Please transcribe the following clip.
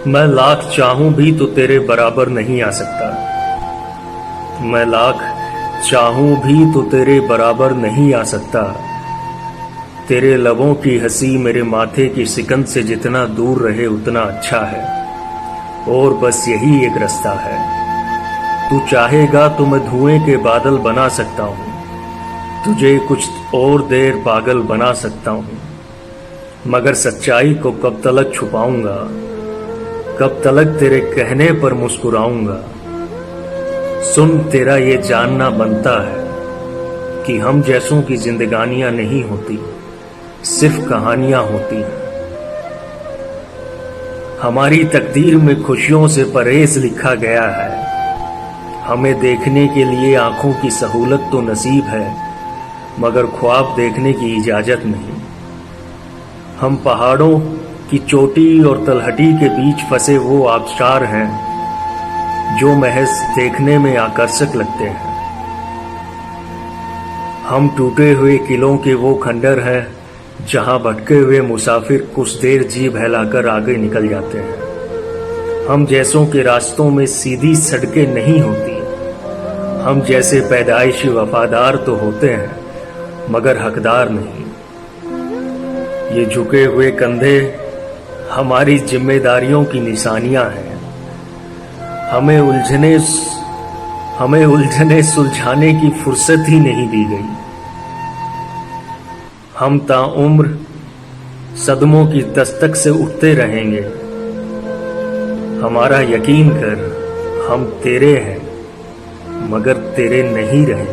मैं लाख चाहूं भी तो तेरे बराबर नहीं आ सकता। मैं लाख चाहूं भी तो तेरे बराबर नहीं आ सकता। तेरे लबों की हंसी मेरे माथे की सिकंद से जितना दूर रहे उतना अच्छा है। और बस यही एक रास्ता है। तू चाहेगा तो मैं धुएं के बादल बना सकता हूँ। तुझे कुछ और देर पागल बना सकता हूँ। मगर सच्चाई को कब तलक छुपाऊंगा, कब तलक तेरे कहने पर मुस्कुराऊंगा। सुन, तेरा ये जानना बनता है कि हम जैसों की जिंदगानियां नहीं होती, सिर्फ कहानियां होती हैं। हमारी तकदीर में खुशियों से परहेज लिखा गया है। हमें देखने के लिए आंखों की सहूलत तो नसीब है, मगर ख्वाब देखने की इजाजत नहीं। हम पहाड़ों की चोटी और तलहटी के बीच फंसे वो आबशार हैं जो महज देखने में आकर्षक लगते हैं। हम टूटे हुए किलों के वो खंडर हैं जहां भटके हुए मुसाफिर कुछ देर जी बहलाकर आगे निकल जाते हैं। हम जैसों के रास्तों में सीधी सड़कें नहीं होती। हम जैसे पैदाइशी वफादार तो होते हैं मगर हकदार नहीं। ये झुके हुए कंधे हमारी जिम्मेदारियों की निशानियां हैं। हमें उलझने सुलझाने की फुर्सत ही नहीं दी गई। हम ताउम्र सदमों की दस्तक से उठते रहेंगे। हमारा यकीन कर, हम तेरे हैं मगर तेरे नहीं रहेंगे।